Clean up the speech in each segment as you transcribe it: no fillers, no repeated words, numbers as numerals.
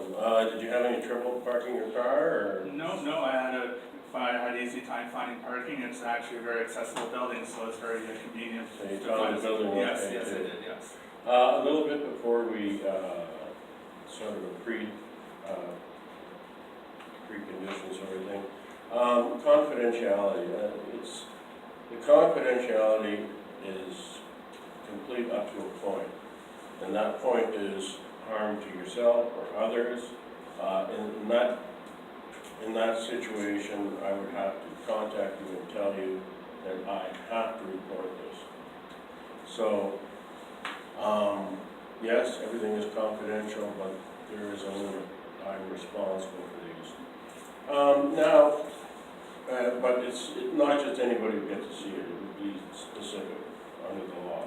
Did you have any trouble parking your car, or? No, I had easy time finding parking. It's actually a very accessible building, so it's very convenient. So you found the building okay? Yes, I did, yes. A little bit before we, sort of a preconditions or everything. Confidentiality, the confidentiality is complete up to a point. And that point is harm to yourself or others. In that situation, I would have to contact you and tell you that I have to report this. So, yes, everything is confidential, but there is a limit. I'm responsible for these. But it's not just anybody who gets to see it. It would be specific under the law.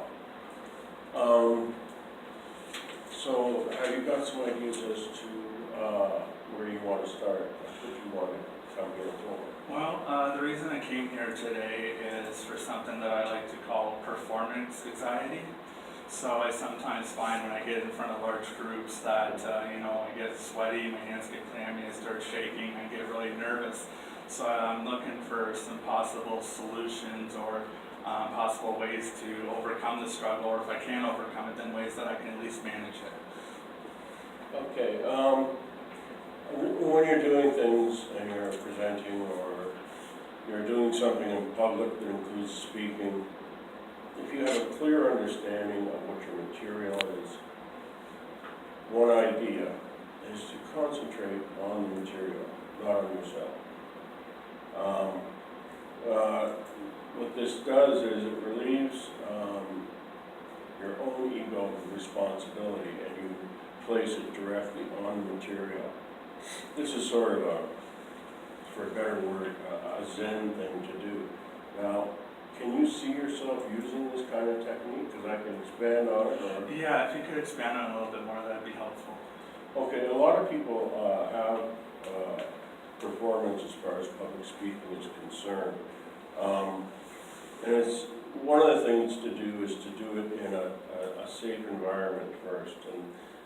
So, have you got some ideas as to where you want to start? What you want to come here for? Well, the reason I came here today is for something that I like to call performance anxiety. So I sometimes find when I get in front of large groups that, I get sweaty, my hands get clammy, I start shaking, I get really nervous. So I'm looking for some possible solutions or possible ways to overcome the struggle, or if I can't overcome it, then ways that I can at least manage it. Okay. When you're doing things and you're presenting or you're doing something in public that includes speaking, if you have a clear understanding of what your material is, one idea is to concentrate on the material, not on yourself. What this does is it relieves your own ego of responsibility, and you place it directly on the material. This is sort of for a better word, a Zen thing to do. Now, can you see yourself using this kind of technique? Because I can expand on it. Or... Yeah, if you could expand on it a little bit more, that'd be helpful. Okay, a lot of people have performance as far as public speaking is concerned. And it's one of the things to do is to do it in a safe environment first.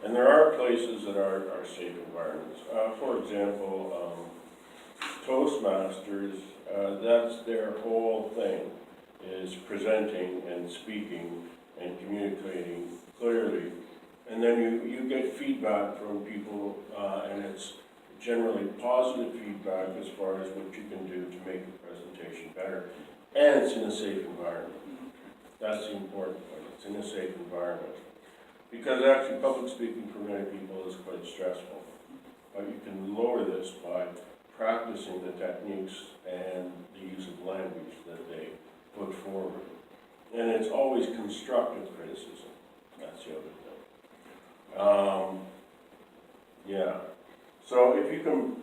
And there are places that are safe environments. For example, Toastmasters, that's their whole thing, is presenting and speaking and communicating clearly. And then you get feedback from people, and it's generally positive feedback as far as what you can do to make the presentation better. And it's in a safe environment. That's the important point. It's in a safe environment. Because actually public speaking for many people is quite stressful. But you can lower this by practicing the techniques and the use of language that they put forward. And it's always constructive criticism. That's the other thing. Yeah. So if you can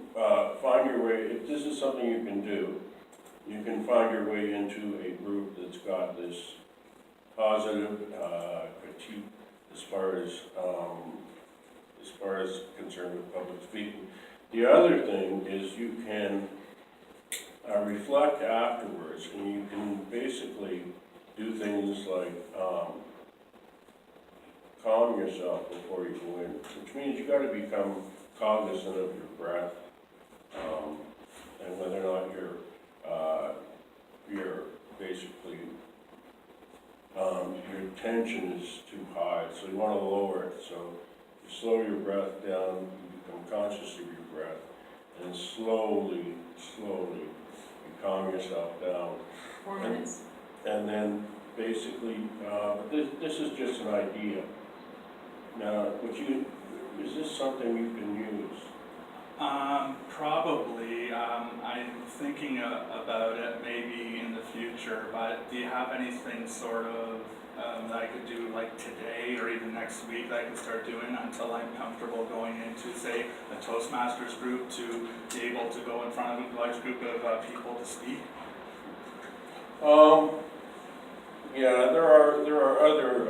find your way, if this is something you can do, you can find your way into a group that's got this positive critique as far as concerned with public speaking. The other thing is you can reflect afterwards, and you can basically do things like calm yourself before you go in, which means you got to become cognizant of your breath and whether or not you're basically your tension is too high, so you want to lower it. So you slow your breath down, you become conscious of your breath, and slowly you calm yourself down. 4 minutes? And then basically, this is just an idea. Now, is this something you can use? Probably. I'm thinking about it maybe in the future, but do you have anything sort of that I could do like today or even next week that I can start doing until I'm comfortable going into, say, a Toastmasters group to be able to go in front of a large group of people to speak? Yeah, there are other,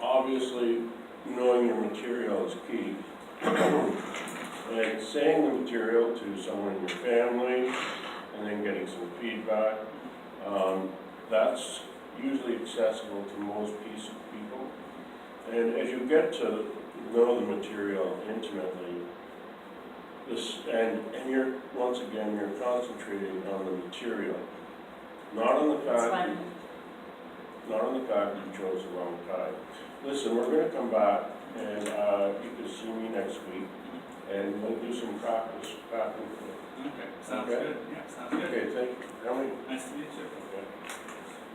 obviously knowing your material is key. And saying the material to someone in your family and then getting some feedback, that's usually accessible to most people. And as you get to know the material intimately, and you're, once again, you're concentrating on the material, not on the It's fact, fun. not on the fact you chose the wrong tie. Listen, we're gonna come back and, you can see me next week and we'll do some practice back and forth. Okay, sounds Okay. good, yeah, sounds good. Okay, thank you. How many? Nice to meet you. Okay.